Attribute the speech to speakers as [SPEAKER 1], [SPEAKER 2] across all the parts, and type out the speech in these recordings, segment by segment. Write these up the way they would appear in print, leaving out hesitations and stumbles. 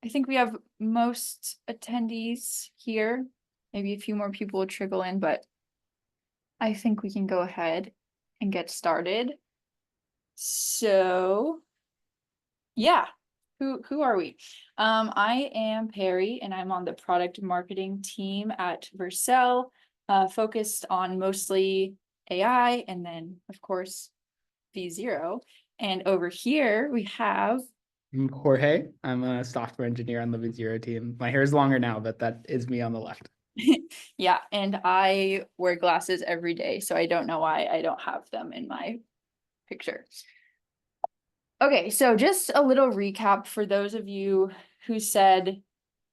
[SPEAKER 1] I think we have most attendees here. Maybe a few more people will trickle in, but I think we can go ahead and get started. So yeah, who are we? I am Perry and I'm on the product marketing team at Vercel, focused on mostly AI and then of course V0. And over here we have
[SPEAKER 2] I'm Jorge. I'm a software engineer on the V0 team. My hair is longer now, but that is me on the left.
[SPEAKER 1] yeah, and I wear glasses every day, so I don't know why I don't have them in my picture. Okay, so just a little recap for those of you who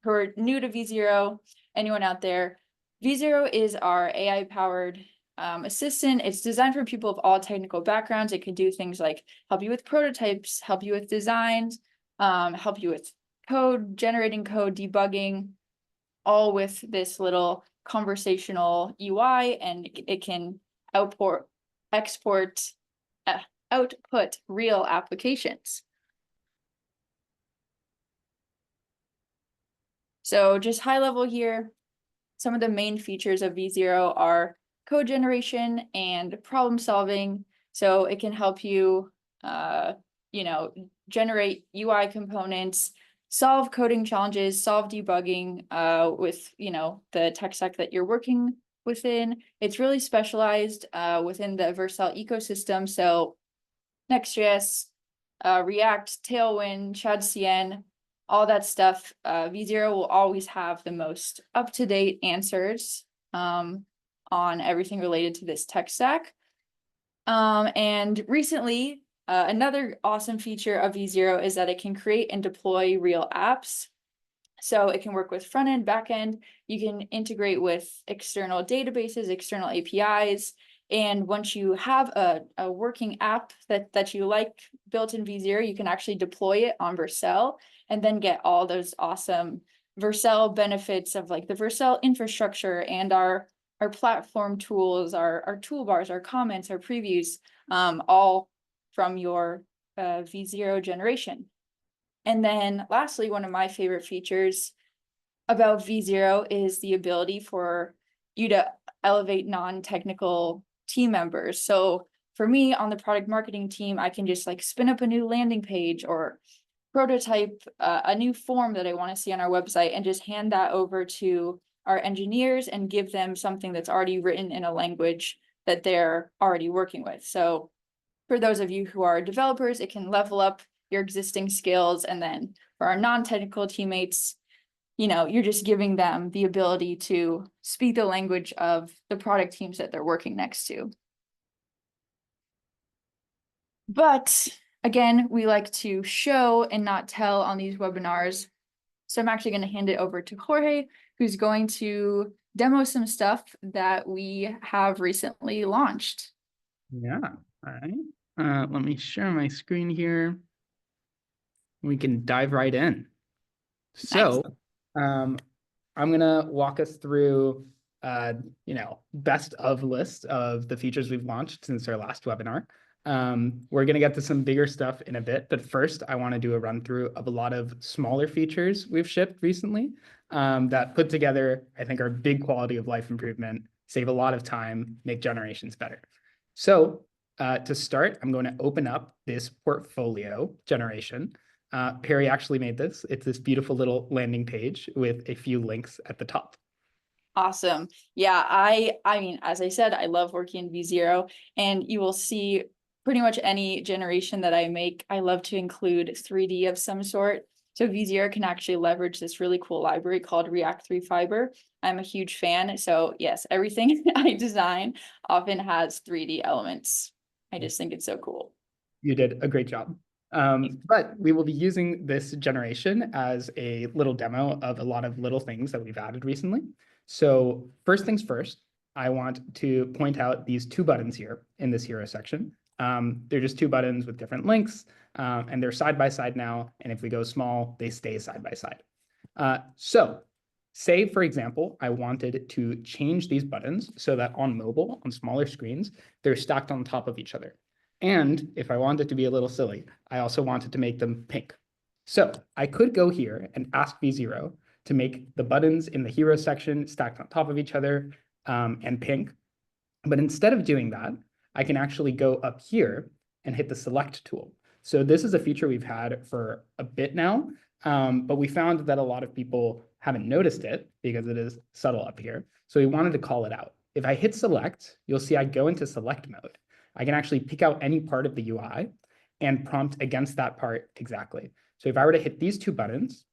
[SPEAKER 1] are new to V0, anyone out there. V0 is our AI-powered assistant. It's designed for people of all technical backgrounds. It can do things like help you with prototypes, help you with designs, help you with generating code, debugging, all with this little conversational UI, and it can output real applications. So just high level here, some of the main features of V0 are code generation and problem solving. So it can help you, generate UI components, solve coding challenges, solve debugging with, the tech stack that you're working within. It's really specialized within the Vercel ecosystem. So Next.js, React, Tailwind, ChadCN, all that stuff. V0 will always have the most up-to-date answers on everything related to this tech stack. And recently, another awesome feature of V0 is that it can create and deploy real apps. So it can work with front end, back end. You can integrate with external databases, external APIs. And once you have a working app that you like built in V0, you can actually deploy it on Vercel and then get all those awesome Vercel benefits of like the Vercel infrastructure and our platform tools, our toolbars, our comments, our previews, all from your V0 generation. And then lastly, one of my favorite features about V0 is the ability for you to elevate non-technical team members. So for me on the product marketing team, I can just like spin up a new landing page or prototype a new form that I want to see on our website and just hand that over to our engineers and give them something that's already written in a language that they're already working with. So for those of you who are developers, it can level up your existing skills. And then for our non-technical teammates, you're just giving them the ability to speak the language of the product teams that they're working next to. But again, we like to show and not tell on these webinars. So I'm actually going to hand it over to Jorge, who's going to demo some stuff that we have recently launched.
[SPEAKER 2] Yeah, all right. Let me share my screen here. We can dive right in. So I'm going to walk us through, best of list of the features we've launched since our last webinar. We're going to get to some bigger stuff in a bit, but first I want to do a run through of a lot of smaller features we've shipped recently that put together, I think, are big quality of life improvement, save a lot of time, make generations better. So to start, I'm going to open up this portfolio generation. Perry actually made this. It's this beautiful little landing page with a few links at the top.
[SPEAKER 1] Awesome. Yeah, I mean, as I said, I love working in V0, and you will see pretty much any generation that I make, I love to include 3D of some sort. So V0 can actually leverage this really cool library called React 3 Fiber. I'm a huge fan. So yes, everything I design often has 3D elements. I just think it's so cool.
[SPEAKER 2] You did a great job. But we will be using this generation as a little demo of a lot of little things that we've added recently. So first things first, I want to point out these two buttons here in this hero section. They're just two buttons with different links, and they're side by side now. And if we go small, they stay side by side. So say, for example, I wanted to change these buttons so that on mobile, on smaller screens, they're stacked on top of each other. And if I wanted to be a little silly, I also wanted to make them pink. So I could go here and ask V0 to make the buttons in the hero section stacked on top of each other and pink. But instead of doing that, I can actually go up here and hit the select tool. So this is a feature we've had for a bit now, but we found that a lot of people haven't noticed it because it is subtle up here. So we wanted to call it out. If I hit select, you'll see I go into select mode. I can actually pick out any part of the UI and prompt against that part exactly. So if I were to hit these two buttons,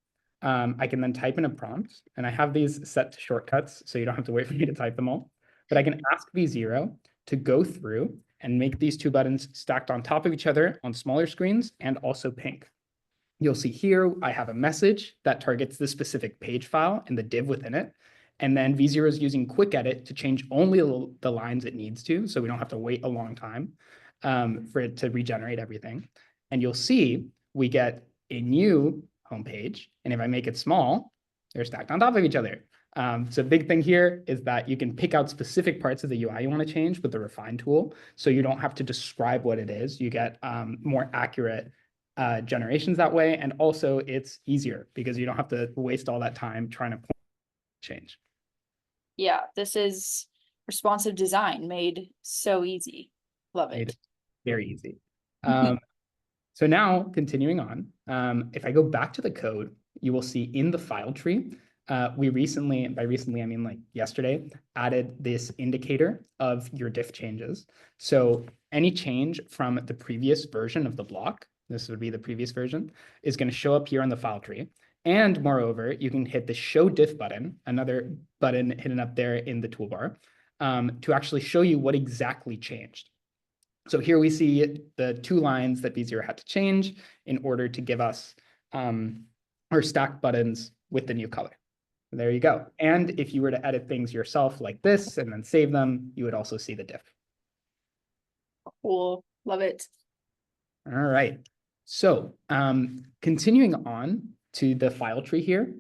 [SPEAKER 2] I can then type in a prompt, and I have these set to shortcuts, so you don't have to wait for me to type them all. But I can ask V0 to go through and make these two buttons stacked on top of each other on smaller screens and also pink. You'll see here, I have a message that targets the specific page file and the div within it. And then V0 is using quick edit to change only the lines it needs to, so we don't have to wait a long time for it to regenerate everything. And you'll see we get a new homepage. And if I make it small, they're stacked on top of each other. So big thing here is that you can pick out specific parts of the UI you want to change with the refine tool. So you don't have to describe what it is. You get more accurate generations that way. And also it's easier because you don't have to waste all that time trying to change.
[SPEAKER 1] Yeah, this is responsive design made so easy. Love it.
[SPEAKER 2] Very easy. So now continuing on, if I go back to the code, you will see in the file tree, we recently, by recently, I mean like yesterday, added this indicator of your diff changes. So any change from the previous version of the block, this would be the previous version, is going to show up here on the file tree. And moreover, you can hit the show diff button, another button hidden up there in the toolbar, to actually show you what exactly changed. So here we see the two lines that V0 had to change in order to give us our stack buttons with the new color. And there you go. And if you were to edit things yourself like this and then save them, you would also see the diff.
[SPEAKER 1] Cool. Love it.
[SPEAKER 2] All right. So continuing on to the file tree here,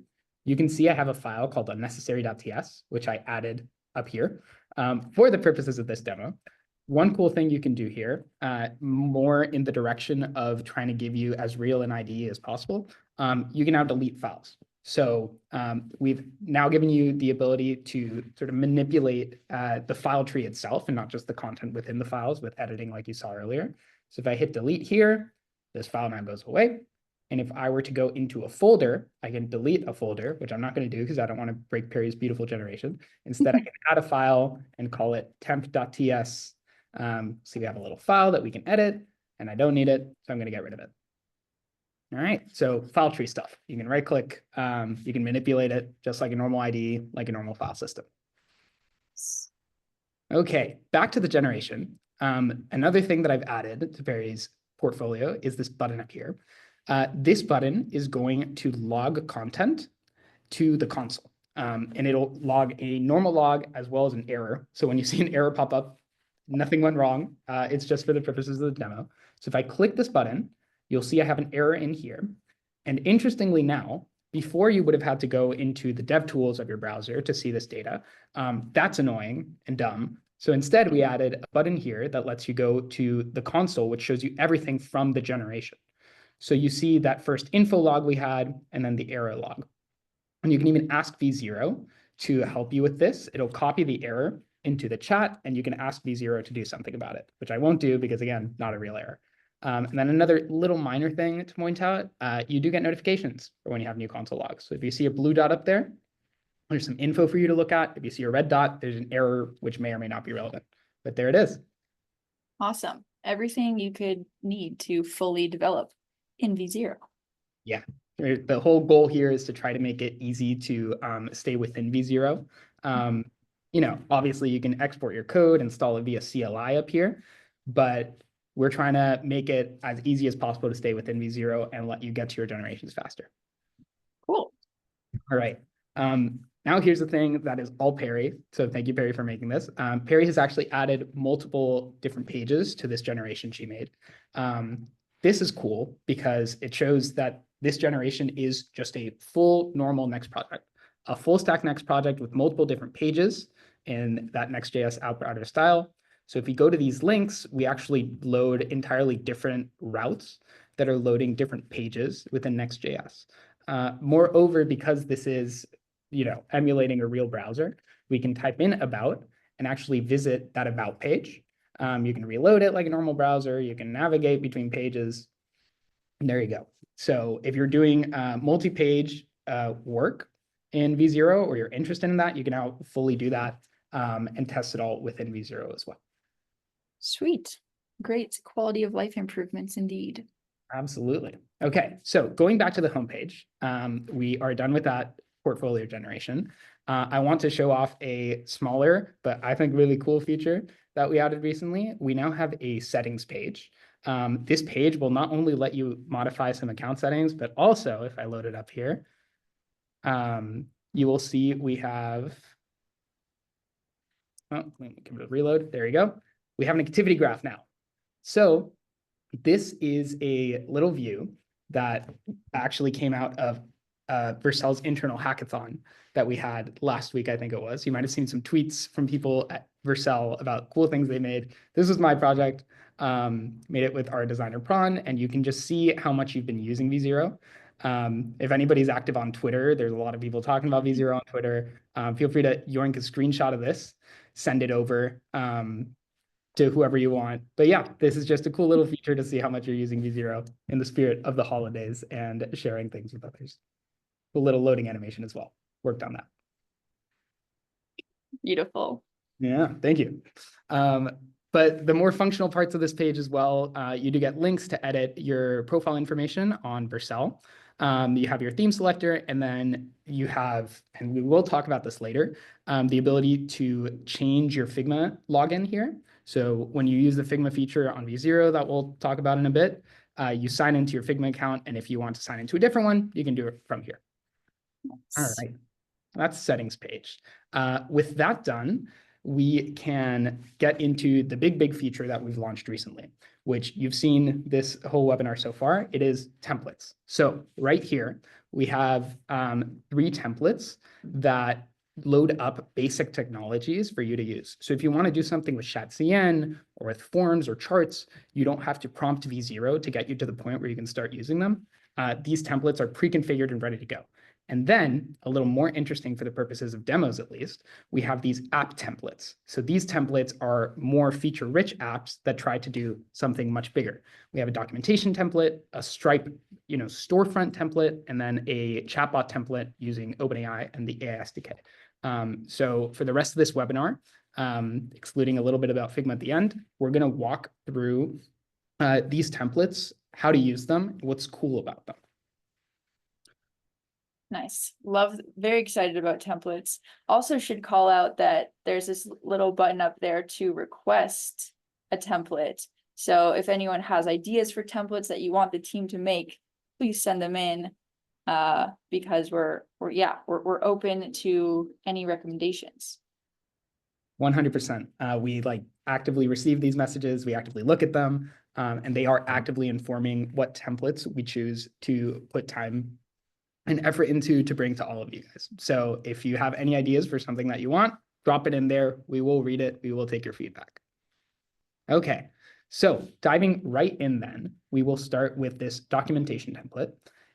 [SPEAKER 2] you can see I have a file called unnecessary.ts, which I added up here for the purposes of this demo. One cool thing you can do here, more in the direction of trying to give you as real an IDE as possible, you can now delete files. So we've now given you the ability to sort of manipulate the file tree itself and not just the content within the files with editing like you saw earlier. So if I hit delete here, this file now goes away. And if I were to go into a folder, I can delete a folder, which I'm not going to do because I don't want to break Perry's beautiful generation. Instead, I can add a file and call it temp.ts. So we have a little file that we can edit, and I don't need it, so I'm going to get rid of it. All right, so file tree stuff. You can right click, you can manipulate it just like a normal IDE, like a normal file system. Okay, back to the generation. Another thing that I've added to Perry's portfolio is this button up here. This button is going to log content to the console, and it'll log a normal log as well as an error. So when you see an error pop up, nothing went wrong. It's just for the purposes of the demo. So if I click this button, you'll see I have an error in here. And interestingly now, before you would have had to go into the dev tools of your browser to see this data. That's annoying and dumb. So instead, we added a button here that lets you go to the console, which shows you everything from the generation. So you see that first info log we had, and then the error log. And you can even ask V0 to help you with this. It'll copy the error into the chat, and you can ask V0 to do something about it, which I won't do because, again, not a real error. And then another little minor thing to point out, you do get notifications for when you have new console logs. So if you see a blue dot up there, there's some info for you to look at. If you see a red dot, there's an error which may or may not be relevant, but there it is.
[SPEAKER 1] Awesome. Everything you could need to fully develop in V0.
[SPEAKER 2] Yeah, the whole goal here is to try to make it easy to stay within V0. You know, obviously you can export your code, install it via CLI up here, but we're trying to make it as easy as possible to stay within V0 and let you get to your generations faster.
[SPEAKER 1] Cool.
[SPEAKER 2] All right. Now here's the thing that is all Perry. So thank you, Perry, for making this. Perry has actually added multiple different pages to this generation she made. This is cool because it shows that this generation is just a full normal Next project, a full stack Next project with multiple different pages in that Next.js outer style. So if we go to these links, we actually load entirely different routes. that are loading different pages within Next.js. Moreover, because this is, emulating a real browser, we can type in about and actually visit that about page. You can reload it like a normal browser. You can navigate between pages. And there you go. So if you're doing multi-page work in V0 or you're interested in that, you can now fully do that and test it all within V0 as well.
[SPEAKER 1] Sweet. Great quality of life improvements indeed.
[SPEAKER 2] Absolutely. Okay, so going back to the homepage, we are done with that portfolio generation. I want to show off a smaller, but I think really cool feature that we added recently. We now have a settings page. This page will not only let you modify some account settings, but also if I load it up here, you will see we have, let me give it a reload. There you go. We have an activity graph now. So this is a little view that actually came out of Vercel's internal hackathon that we had last week, I think it was. You might have seen some tweets from people at Vercel about cool things they made. This was my project, made it with our designer Prawn, and you can just see how much you've been using V0. If anybody's active on Twitter, there's a lot of people talking about V0 on Twitter. Feel free to yoink a screenshot of this, send it over to whoever you want. But yeah, this is just a cool little feature to see how much you're using V0 in the spirit of the holidays and sharing things with others. A little loading animation as well. Worked on that.
[SPEAKER 1] Beautiful.
[SPEAKER 2] Yeah, thank you. But the more functional parts of this page as well, you do get links to edit your profile information on Vercel. You have your theme selector, and then you have, and we will talk about this later, the ability to change your Figma login here. So when you use the Figma feature on V0 that we'll talk about in a bit, you sign into your Figma account, and if you want to sign into a different one, you can do it from here. All right, that's settings page. With that done, we can get into the big feature that we've launched recently, which you've seen this whole webinar so far. It is templates. So right here, we have 3 templates that load up basic technologies for you to use. So if you want to do something with ChatCN or with forms or charts, you don't have to prompt V0 to get you to the point where you can start using them. These templates are pre-configured and ready to go. And then, a little more interesting for the purposes of demos at least, we have these app templates. So these templates are more feature-rich apps that try to do something much bigger. We have a documentation template, a Stripe, storefront template, and then a chatbot template using OpenAI and the AI SDK. So for the rest of this webinar, excluding a little bit about Figma at the end, we're going to walk through these templates, how to use them, what's cool about them.
[SPEAKER 1] Nice. Very excited about templates. Also should call out that there's this little button up there to request a template. So if anyone has ideas for templates that you want the team to make, please send them in because we're open to any recommendations.
[SPEAKER 2] 100%. We actively receive these messages. We actively look at them, and they are actively informing what templates we choose to put time and effort into to bring to all of you guys. So if you have any ideas for something that you want, drop it in there. We will read it. We will take your feedback. Okay, so diving right in then, we will start with this documentation template.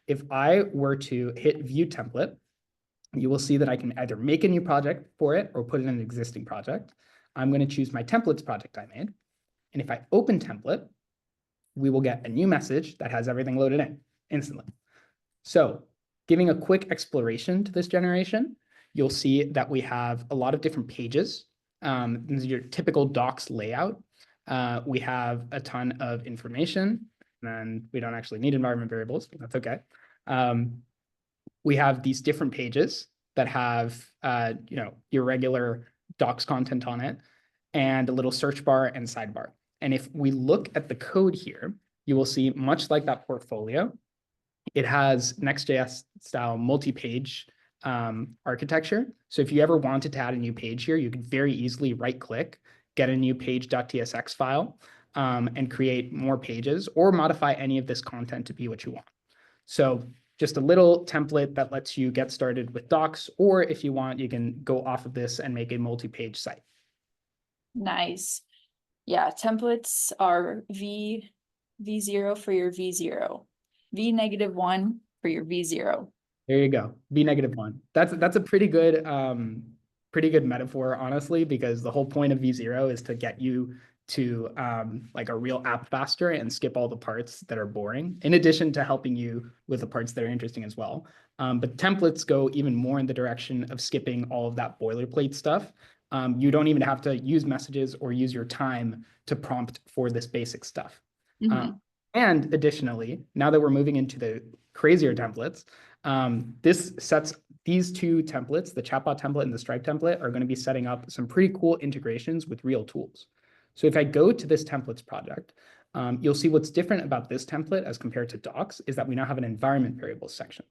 [SPEAKER 2] If I were to hit view template, you will see that I can either make a new project for it or put in an existing project. I'm going to choose my templates project I made. And if I open template, we will get a new message that has everything loaded in instantly. So giving a quick exploration to this generation, you'll see that we have a lot of different pages. This is your typical docs layout. We have a ton of information, and we don't actually need environment variables, but that's okay. We have these different pages that have your regular docs content on it, and a little search bar and sidebar. And if we look at the code here, you will see much like that portfolio, it has Next.js style multi-page architecture. So if you ever wanted to add a new page here, you could very easily right-click, get a new page.tsx file, and create more pages or modify any of this content to be what you want. So just a little template that lets you get started with docs, or if you want, you can go off of this and make a multi-page site.
[SPEAKER 1] Nice. Yeah, templates are V0 for your V0, V-1 for your V0.
[SPEAKER 2] There you go. V-1. That's a pretty good metaphor, honestly, because the whole point of V0 is to get you to like a real app faster and skip all the parts that are boring, in addition to helping you with the parts that are interesting as well. But templates go even more in the direction of skipping all of that boilerplate stuff. You don't even have to use messages or use your time to prompt for this basic stuff. And additionally, now that we're moving into the crazier templates, this sets these two templates, the chatbot template and the Stripe template, are going to be setting up some pretty cool integrations with real tools. So if I go to this templates project, you'll see what's different about this template as compared to docs is that we now have an environment variables section.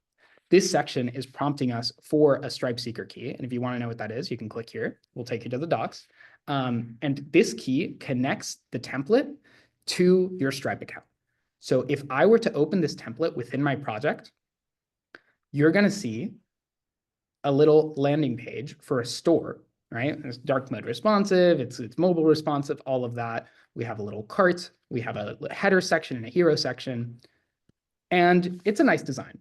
[SPEAKER 2] This section is prompting us for a Stripe seeker key. And if you want to know what that is, you can click here. We'll take you to the docs. And this key connects the template to your Stripe account. So if I were to open this template within my project, you're going to see a little landing page for a store, right? It's dark mode responsive, it's mobile responsive, all of that. We have a little cart, we have a header section and a hero section, and it's a nice design.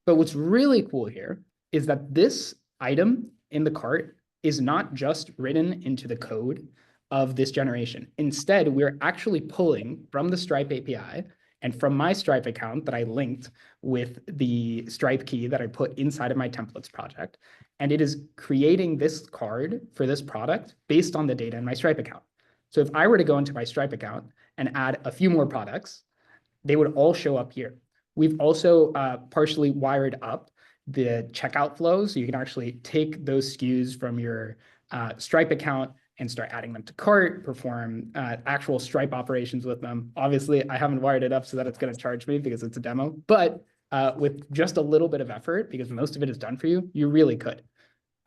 [SPEAKER 2] But what's really cool here is that this item in the cart is not just written into the code of this generation. Instead, we're actually pulling from the Stripe API and from my Stripe account that I linked with the Stripe key that I put inside of my templates project. And it is creating this card for this product based on the data in my Stripe account. So if I were to go into my Stripe account and add a few more products, they would all show up here. We've also partially wired up the checkout flow, so you can actually take those SKUs from your Stripe account and start adding them to cart, perform actual Stripe operations with them. Obviously, I haven't wired it up so that it's going to charge me because it's a demo, but with just a little bit of effort, because most of it is done for you, you really could.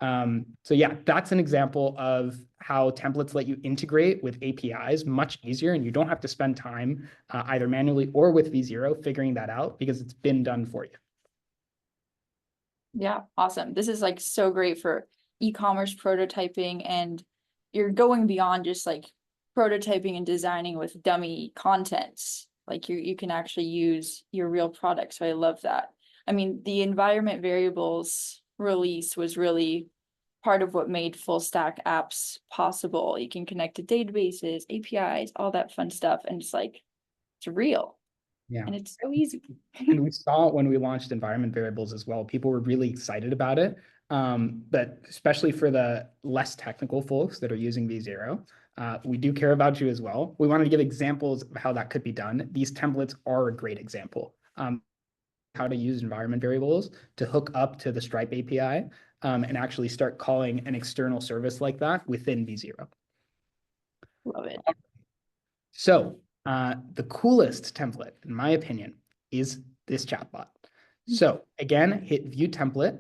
[SPEAKER 2] So yeah, that's an example of how templates let you integrate with APIs much easier, and you don't have to spend time either manually or with V0 figuring that out because it's been done for you.
[SPEAKER 1] Yeah, awesome. This is like so great for e-commerce prototyping, and you're going beyond just like prototyping and designing with dummy contents. Like you can actually use your real product. So I love that. I mean, the environment variables release was really part of what made full stack apps possible. You can connect to databases, APIs, all that fun stuff. And it's like, it's real.
[SPEAKER 2] Yeah.
[SPEAKER 1] And it's so easy.
[SPEAKER 2] And we saw when we launched environment variables as well, people were really excited about it. But especially for the less technical folks that are using V0, we do care about you as well. We wanted to give examples of how that could be done. These templates are a great example. How to use environment variables to hook up to the Stripe API and actually start calling an external service like that within V0.
[SPEAKER 1] Love it.
[SPEAKER 2] So the coolest template, in my opinion, is this chatbot. So again, hit View Template,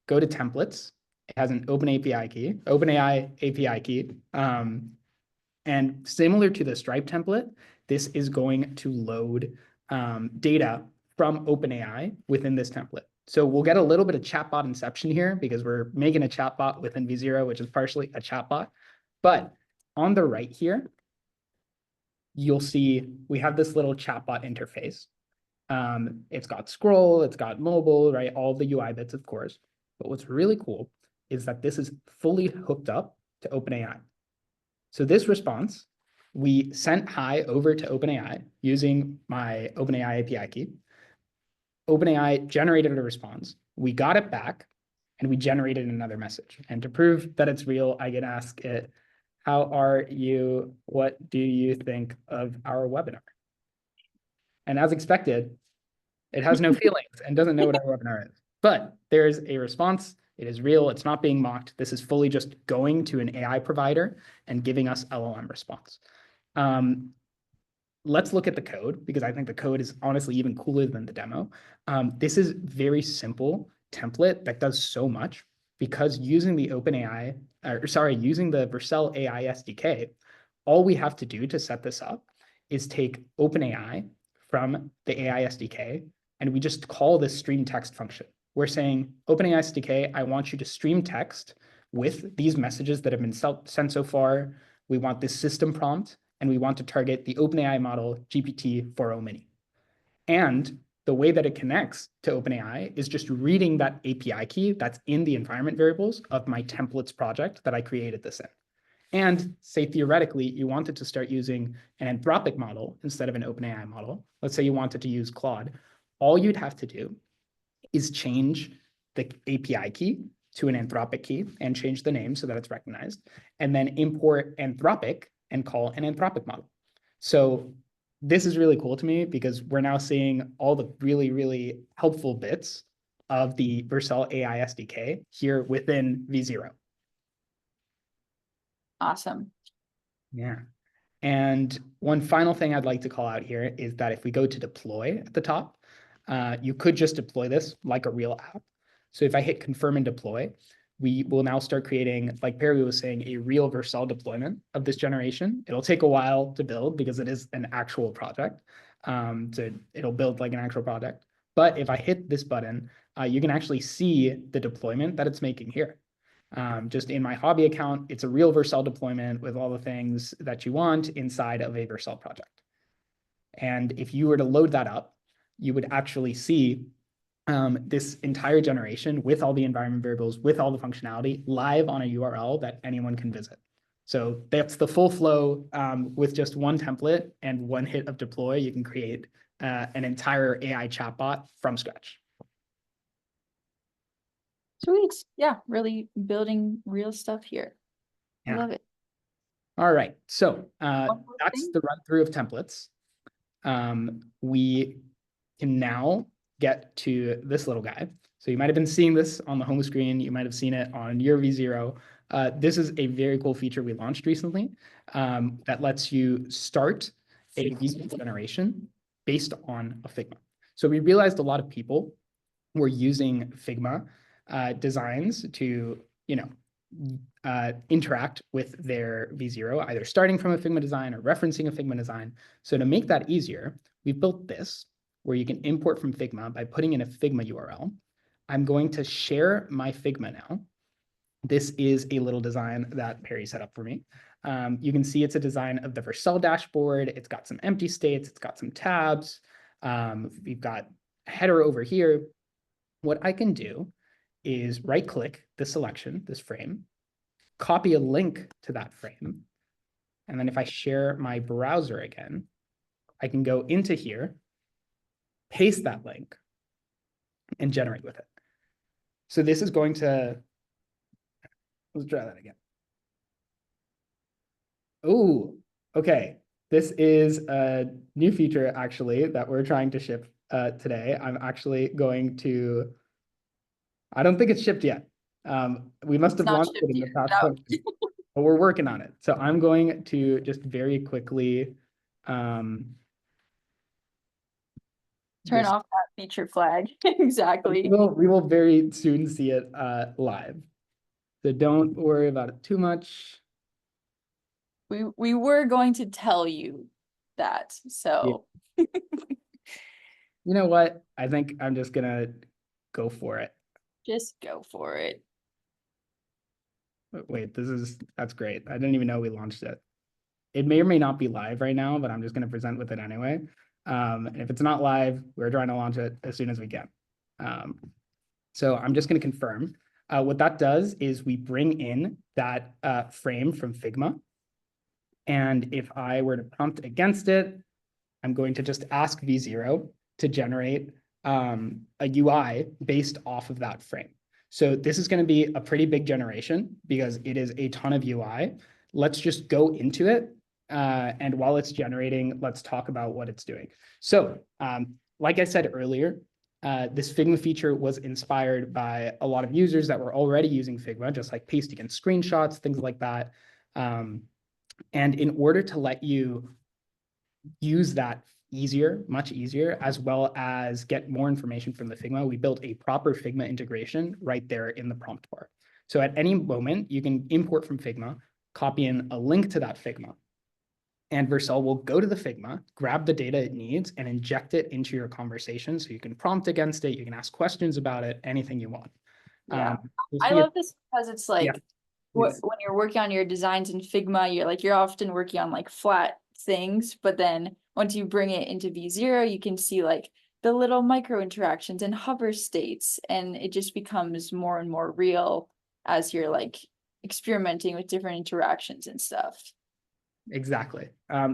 [SPEAKER 2] go to Templates. It has an OpenAI API key. And similar to the Stripe template, this is going to load data from OpenAI within this template. So we'll get a little bit of chatbot inception here because we're making a chatbot within V0, which is partially a chatbot. But on the right here, you'll see we have this little chatbot interface. It's got scroll, it's got mobile, right? All the UI bits, of course. But what's really cool is that this is fully hooked up to OpenAI. So this response, we sent hi over to OpenAI using my OpenAI API key. OpenAI generated a response. We got it back, and we generated another message. And to prove that it's real, I can ask it, how are you? What do you think of our webinar? And as expected, it has no feelings and doesn't know what our webinar is. But there's a response. It is real. It's not being mocked. This is fully just going to an AI provider and giving us LLM response. Let's look at the code because I think the code is honestly even cooler than the demo. This is very simple template that does so much because using the using the Vercel AI SDK, all we have to do to set this up is take OpenAI from the AI SDK and we just call this stream text function. We're saying, OpenAI SDK, I want you to stream text with these messages that have been sent so far. We want this system prompt and we want to target the OpenAI model GPT-4o mini. And the way that it connects to OpenAI is just reading that API key that's in the environment variables of my templates project that I created this in. And say theoretically, you wanted to start using an Anthropic model instead of an OpenAI model. Let's say you wanted to use Claude. All you'd have to do is change the API key to an Anthropic key and change the name so that it's recognized, and then import Anthropic and call an Anthropic model. So this is really cool to me because we're now seeing all the really, really helpful bits of the Vercel AI SDK here within V0.
[SPEAKER 1] Awesome.
[SPEAKER 2] Yeah. And one final thing I'd like to call out here is that if we go to deploy at the top, you could just deploy this like a real app. So if I hit confirm and deploy, we will now start creating, like Perry was saying, a real Vercel deployment of this generation. It'll take a while to build because it is an actual project. So it'll build like an actual project. But if I hit this button, you can actually see the deployment that it's making here. Just in my hobby account, it's a real Vercel deployment with all the things that you want inside of a Vercel project. And if you were to load that up, you would actually see this entire generation with all the environment variables, with all the functionality live on a URL that anyone can visit. So that's the full flow with just one template and one hit of deploy. You can create an entire AI chatbot from scratch.
[SPEAKER 1] Sweet. Yeah, really building real stuff here. I
[SPEAKER 2] Yeah.
[SPEAKER 1] love it.
[SPEAKER 2] All right. So
[SPEAKER 1] One more
[SPEAKER 2] that's
[SPEAKER 1] thing.
[SPEAKER 2] the run through of templates. We can now get to this little guy. So you might have been seeing this on the home screen. You might have seen it on your V0. This is a very cool feature we launched recently that lets you start a V0 generation based on a Figma. So we realized a lot of people were using Figma designs to, interact with their V0, either starting from a Figma design or referencing a Figma design. So to make that easier, we've built this where you can import from Figma by putting in a Figma URL. I'm going to share my Figma now. This is a little design that Perry set up for me. You can see it's a design of the Vercel dashboard. It's got some empty states. It's got some tabs. We've got a header over here. What I can do is right-click the selection, this frame, copy a link to that frame. And then if I share my browser again, I can go into here, paste that link, and generate with it. So this is going to, let's try that again. Oh, okay. This is a new feature actually that we're trying to ship today. I'm actually going to, I don't think it's shipped yet. We must have launched it in the past, but we're working on it. So I'm going to just very quickly
[SPEAKER 1] Turn off that feature flag. Exactly.
[SPEAKER 2] we will very soon see it live. So don't worry about it too much.
[SPEAKER 1] We were going to tell you that. So
[SPEAKER 2] You know what? I think I'm just gonna go for it.
[SPEAKER 1] just go for it.
[SPEAKER 2] Wait, that's great. I didn't even know we launched it. It may or may not be live right now, but I'm just gonna present with it anyway. And if it's not live, we're trying to launch it as soon as we can. So I'm just gonna confirm. What that does is we bring in that frame from Figma. And if I were to prompt against it, I'm going to just ask V0 to generate a UI based off of that frame. So this is going to be a pretty big generation because it is a ton of UI. Let's just go into it. And while it's generating, let's talk about what it's doing. So like I said earlier, this Figma feature was inspired by a lot of users that were already using Figma, just like pasting in screenshots, things like that. And in order to let you use that easier, much easier, as well as get more information from the Figma, we built a proper Figma integration right there in the prompt bar. So at any moment, you can import from Figma, copy in a link to that Figma, and Vercel will go to the Figma, grab the data it needs, and inject it into your conversation. So you can prompt against it, you can ask questions about it, anything you want.
[SPEAKER 1] Yeah. I love this because it's like,
[SPEAKER 2] Yeah,
[SPEAKER 1] when you're working on your designs in Figma, you're often working on like flat things, but then once you bring it into V0, you can see like the little micro interactions and hover states, and it just becomes more and more real as you're like experimenting with different interactions and stuff.
[SPEAKER 2] Exactly.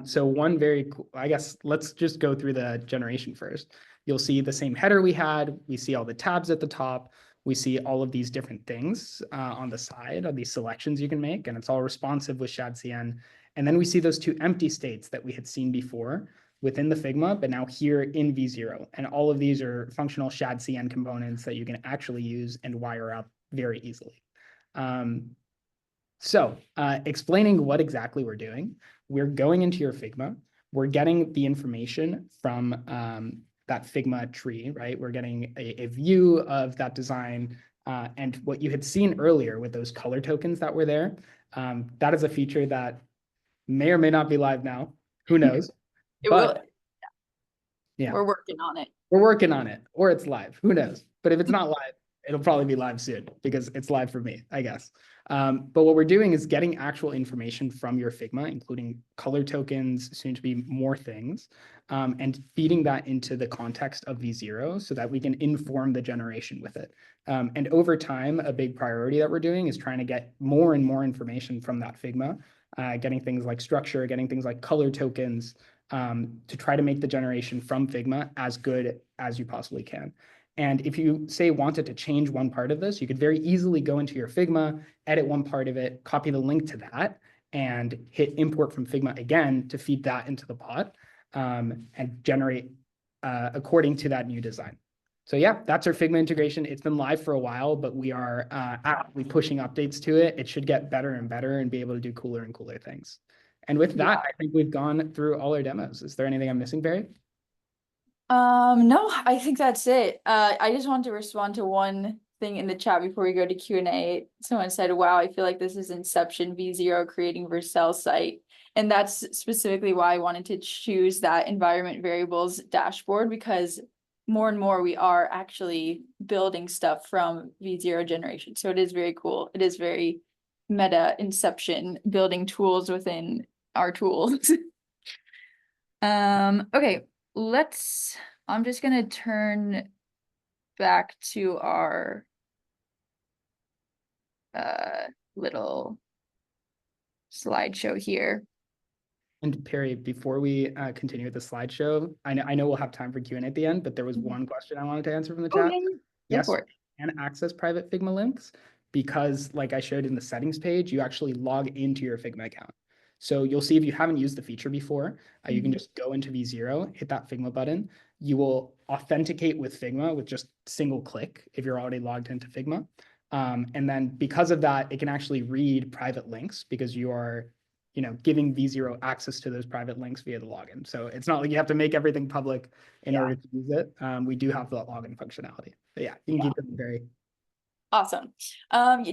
[SPEAKER 2] So one very cool, I guess let's just go through the generation first. You'll see the same header we had. We see all the tabs at the top. We see all of these different things on the side of these selections you can make, and it's all responsive with ShadCN. And then we see those two empty states that we had seen before within the Figma, but now here in V0. And all of these are functional ShadCN components that you can actually use and wire up very easily. So explaining what exactly we're doing, we're going into your Figma, we're getting the information from that Figma tree, right? We're getting a view of that design, and what you had seen earlier with those color tokens that were there, that is a feature that may or may not be live now, who knows?
[SPEAKER 1] It
[SPEAKER 2] But
[SPEAKER 1] will,
[SPEAKER 2] yeah,
[SPEAKER 1] we're working on it.
[SPEAKER 2] we're working on it, or it's live, who knows? But if it's not live, it'll probably be live soon because it's live for me, I guess. But what we're doing is getting actual information from your Figma, including color tokens, soon to be more things, and feeding that into the context of V0 so that we can inform the generation with it. And over time, a big priority that we're doing is trying to get more and more information from that Figma, getting things like structure, getting things like color tokens, to try to make the generation from Figma as good as you possibly can. And if you say wanted to change one part of this, you could very easily go into your Figma, edit one part of it, copy the link to that, and hit import from Figma again to feed that into the bot, and generate according to that new design. So yeah, that's our Figma integration. It's been live for a while, but we are actively pushing updates to it. It should get better and better and be able to do cooler and cooler things. And with that, I think we've gone through all our demos. Is there anything I'm missing, Barry?
[SPEAKER 1] No, I think that's it. I just want to respond to one thing in the chat before we go to Q&A. Someone said, wow, I feel like this is Inception V0 creating Vercel site. And that's specifically why I wanted to choose that environment variables dashboard, because more and more we are actually building stuff from V0 generation. So it is very cool. It is very meta Inception, building tools within our tools. Okay, I'm just gonna turn back to our little slideshow here.
[SPEAKER 2] And Perry, before we continue with the slideshow, I know we'll have time for Q&A at the end, but there was
[SPEAKER 1] Mhm.
[SPEAKER 2] one question I wanted to answer from the
[SPEAKER 1] Oh,
[SPEAKER 2] chat.
[SPEAKER 1] yeah, yeah. Go
[SPEAKER 2] Yes,
[SPEAKER 1] for it.
[SPEAKER 2] you can access private Figma links because, like I showed in the settings page, you actually log into your Figma account. So you'll see if you haven't used the feature before, you can just go into V0, hit that Figma button. You will authenticate with Figma with just single click if you're already logged into Figma. And then because of that, it can actually read private links because you are giving V0 access to those private links via the login. So it's not like you have to make everything public in order to use it. We do have that login functionality. But yeah, you can keep it very.
[SPEAKER 1] Awesome.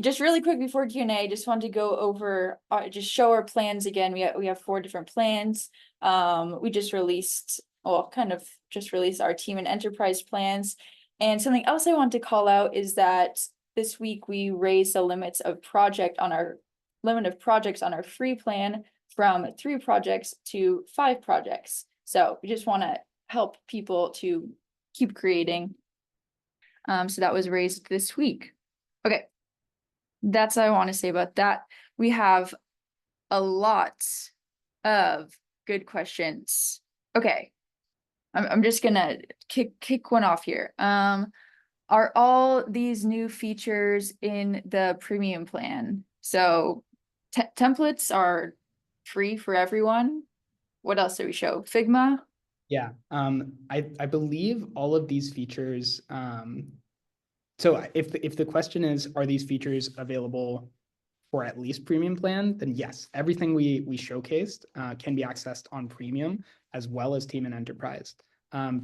[SPEAKER 1] Just really quick before Q&A, just wanted to go over, just show our plans again. We have 4 different plans. We just released, well, kind of just released our team and enterprise plans. And something else I want to call out is that this week we raised the limit of projects on our free plan from 3 projects to 5 projects. So we just want to help people to keep creating. So that was raised this week. Okay, that's what I want to say about that. We have a lot of good questions. Okay, I'm just gonna kick one off here. Are all these new features in the premium plan? So templates are free for everyone. What else do we show? Figma?
[SPEAKER 2] Yeah, I believe all of these features. So if the question is, are these features available for at least premium plan, then yes, everything we showcased can be accessed on premium as well as team and enterprise.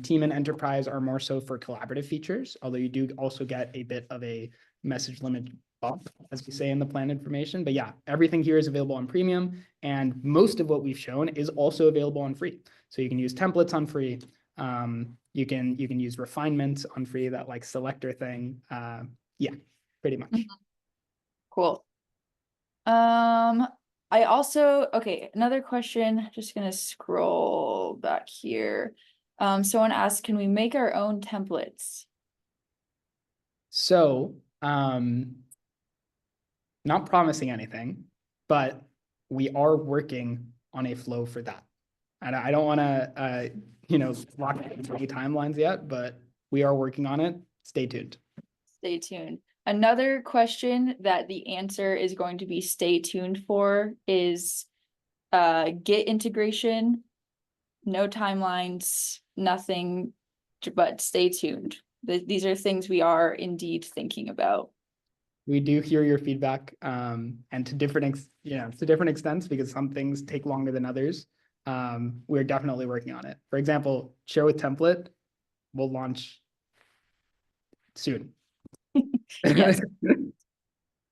[SPEAKER 2] Team and enterprise are more so for collaborative features, although you do also get a bit of a message limit bump, as we say in the plan information. But yeah, everything here is available on premium, and most of what we've shown is also available on free. So you can use templates on free. You can use refinement on free, that like selector thing. Yeah, pretty much.
[SPEAKER 1] Cool. I also, okay, another question, just gonna scroll back here. Someone asked, can we make our own templates?
[SPEAKER 2] So, not promising anything, but we are working on a flow for that. And I don't want to, lock any timelines yet, but we are working on it. Stay tuned.
[SPEAKER 1] Stay tuned. Another question that the answer is going to be stay tuned for is Git integration. No timelines, nothing, but stay tuned. These are things we are indeed thinking about.
[SPEAKER 2] We do hear your feedback, and to different extents, because some things take longer than others. We're definitely working on it. For example, share with template will launch soon.
[SPEAKER 1] Yes.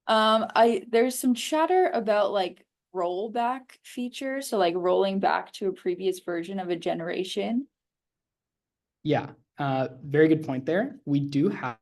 [SPEAKER 1] There's some chatter about like rollback feature, so like rolling back to a previous version of a generation.
[SPEAKER 2] Yeah, very good point there. We do have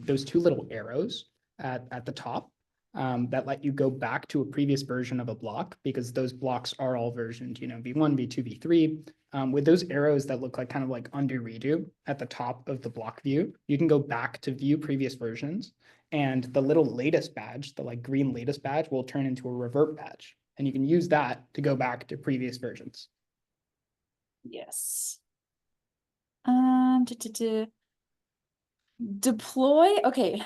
[SPEAKER 2] those two little arrows at the top that let you go back to a previous version of a block, because those blocks are all versioned, V1, V2, V3. With those arrows that look like kind of like undo redo at the top of the block view, you can go back to view previous versions, and the little latest badge, the like green latest badge, will turn into a revert badge, and you can use that to go back to previous versions.
[SPEAKER 1] Yes. Deploy. Okay.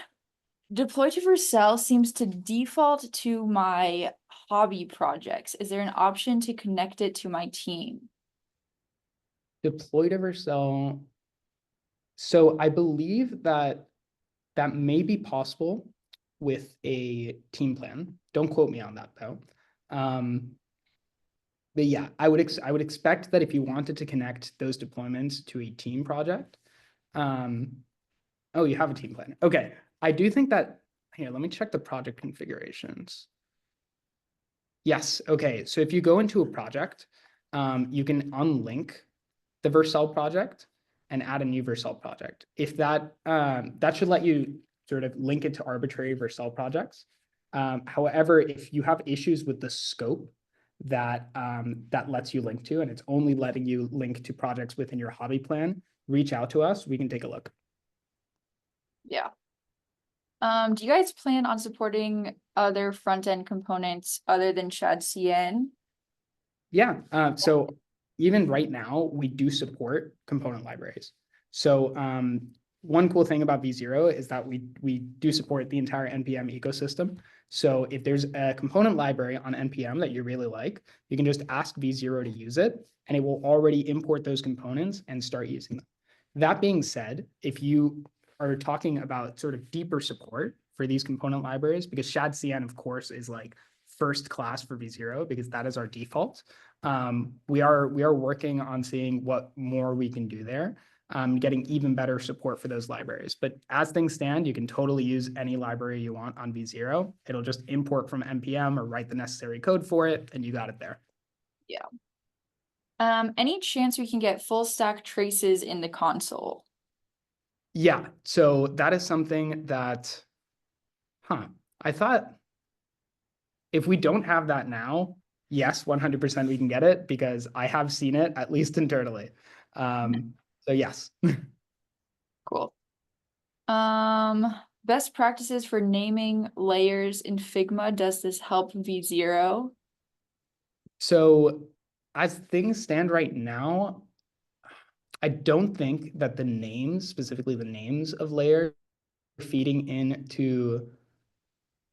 [SPEAKER 1] Deploy to Vercel seems to default to my hobby projects. Is there an option to connect it to my team?
[SPEAKER 2] Deploy to Vercel. So I believe that that may be possible with a team plan. Don't quote me on that though. But yeah, I would expect that if you wanted to connect those deployments to a team project, oh, you have a team plan. Okay, I do think that here. Let me check the project configurations. Yes. Okay. So if you go into a project, you can unlink the Vercel project and add a new Vercel project. If that that should let you sort of link it to arbitrary Vercel projects. However, if you have issues with the scope that that lets you link to, and it's only letting you link to projects within your hobby plan, reach out to us. We can take a look.
[SPEAKER 1] Yeah. Do you guys plan on supporting other front-end components other than ShadCN?
[SPEAKER 2] Yeah. So even right now, we do support component libraries. So one cool thing about V0 is that we do support the entire NPM ecosystem. So if there's a component library on NPM that you really like, you can just ask V0 to use it, and it will already import those components and start using them. That being said, if you are talking about sort of deeper support for these component libraries, because ShadCN, of course, is like first class for V0 because that is our default. We are working on seeing what more we can do there, getting even better support for those libraries. But as things stand, you can totally use any library you want on V0. It'll just import from NPM or write the necessary code for it, and you got it there.
[SPEAKER 1] Yeah. Any chance we can get full stack traces in the console?
[SPEAKER 2] Yeah, so that is something that, I thought if we don't have that now, yes, 100% we can get it, because I have seen it, at least internally. So yes.
[SPEAKER 1] Cool. Best practices for naming layers in Figma. Does this help V0?
[SPEAKER 2] So as things stand right now, I don't think that the names, specifically the names of layers, are feeding into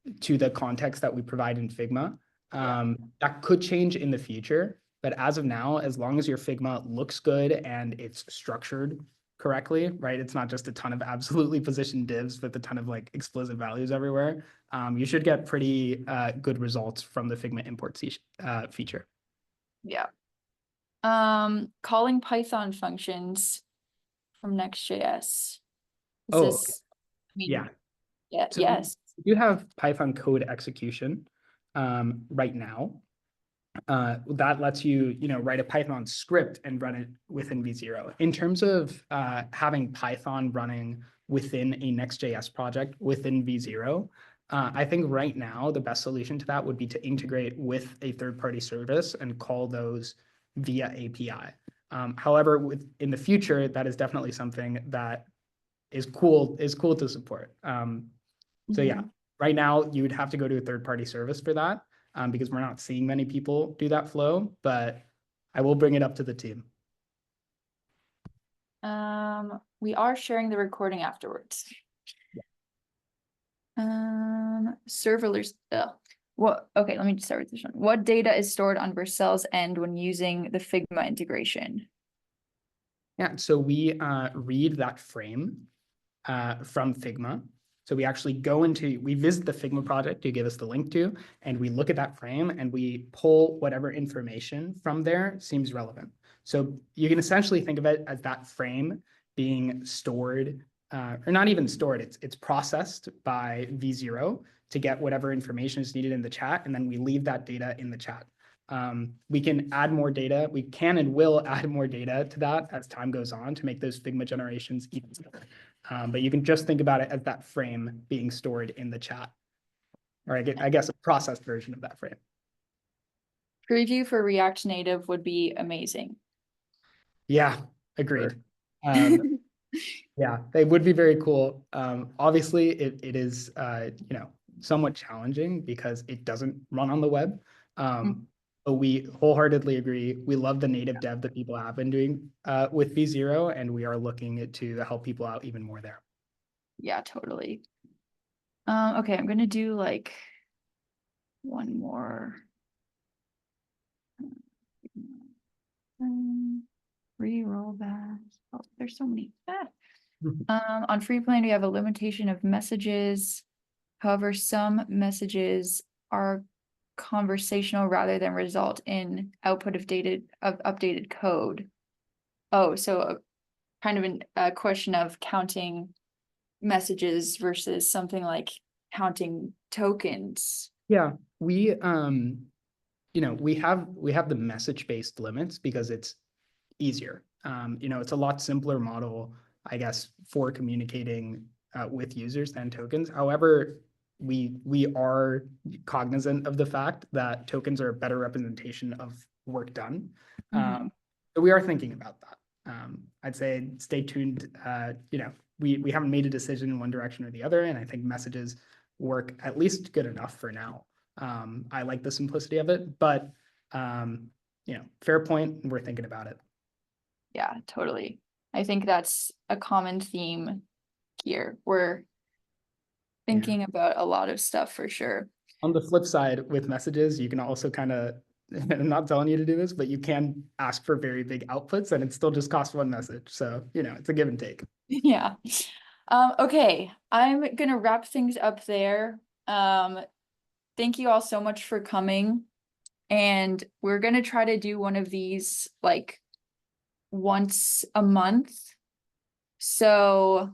[SPEAKER 2] the context that we provide in Figma. That could change in the future, but as of now, as long as your Figma looks good and it's structured correctly, right? It's not just a ton of absolutely positioned divs with a ton of like explicit values everywhere. You should get pretty good results from the Figma import feature.
[SPEAKER 1] Yeah. Calling Python functions from Next.js. Is
[SPEAKER 2] Oh,
[SPEAKER 1] this, I mean,
[SPEAKER 2] yeah.
[SPEAKER 1] yeah,
[SPEAKER 2] So
[SPEAKER 1] yes.
[SPEAKER 2] you have Python code execution right now. That lets you, write a Python script and run it within V0. In terms of having Python running within a Next.js project within V0, I think right now the best solution to that would be to integrate with a third-party service and call those via API. However, in the future, that is definitely something that is cool to support. So yeah, right now you would have to go to a third-party service for that, because we're not seeing many people do that flow, but I will bring it up to the team.
[SPEAKER 1] We are sharing the recording afterwards. Serverless. Okay, let me just start with this one. What data is stored on Vercel's end when using the Figma integration?
[SPEAKER 2] Yeah, so we read that frame from Figma. So we actually we visit the Figma project you give us the link to, and we look at that frame and we pull whatever information from there seems relevant. So you can essentially think of it as that frame being stored, or not even stored, it's processed by V0 to get whatever information is needed in the chat, and then we leave that data in the chat. We can add more data. We can and will add more data to that as time goes on to make those Figma generations even better. But you can just think about it as that frame being stored in the chat, or I guess a processed version of that frame.
[SPEAKER 1] Preview for React Native would be amazing.
[SPEAKER 2] Yeah, agreed. Yeah, they would be very cool. Obviously, it is somewhat challenging because it doesn't run on the web. But we wholeheartedly agree. We love the native dev that people have been doing with V0, and we are looking to help people out even more there.
[SPEAKER 1] Yeah, totally. Okay, I'm gonna do like one more. Re-roll back. Oh, there's so many. On free plan, we have a limitation of messages. However, some messages are conversational rather than result in output of updated code. Oh, so kind of a question of counting messages versus something like counting tokens.
[SPEAKER 2] Yeah, we we have the message-based limits because it's easier. It's a lot simpler model, I guess, for communicating with users than tokens. However, we are cognizant of the fact that tokens are a better representation of work done. So we are thinking about that. I'd say stay tuned. We haven't made a decision in one direction or the other, and I think messages work at least good enough for now. I like the simplicity of it, but fair point. We're thinking about it.
[SPEAKER 1] Yeah, totally. I think that's a common theme here. We're thinking about a lot of stuff for sure.
[SPEAKER 2] On the flip side, with messages, you can also kind of, I'm not telling you to do this, but you can ask for very big outputs and it still just costs one message. So, it's a give and take.
[SPEAKER 1] Yeah. Okay, I'm gonna wrap things up there. Thank you all so much for coming. And we're gonna try to do one of these like once a month. So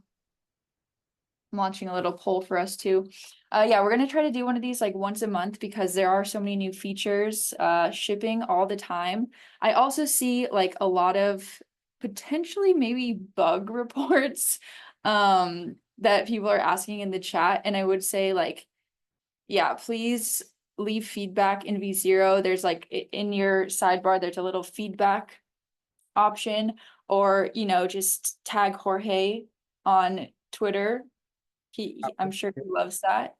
[SPEAKER 1] I'm launching a little poll for us too. Yeah, we're gonna try to do one of these like once a month because there are so many new features shipping all the time. I also see like a lot of potentially maybe bug reports that people are asking in the chat. And I would say like, yeah, please leave feedback in V0. There's like in your sidebar, there's a little feedback option, or just tag Jorge on Twitter. I'm sure he loves that.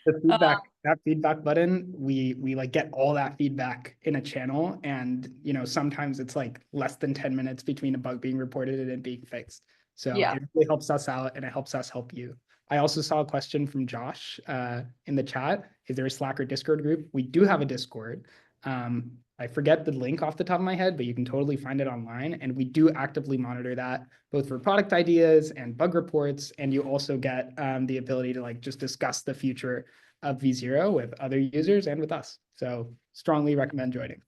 [SPEAKER 2] The feedback, that feedback button, we like get all that feedback in a channel, and sometimes it's like less than 10 minutes between a bug being reported and it being fixed. So
[SPEAKER 1] Yeah.
[SPEAKER 2] it really helps us out and it helps us help you. I also saw a question from Josh in the chat. Is there a Slack or Discord group? We do have a Discord. I forget the link off the top of my head, but you can totally find it online. And we do actively monitor that both for product ideas and bug reports. And you also get the ability to like just discuss the future of V0 with other users and with us. So strongly recommend joining.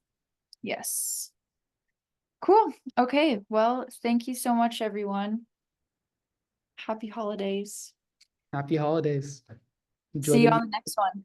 [SPEAKER 1] Yes. Cool. Okay. Well, thank you so much, everyone. Happy holidays.
[SPEAKER 2] Happy holidays. Enjoy
[SPEAKER 1] See you on the next one.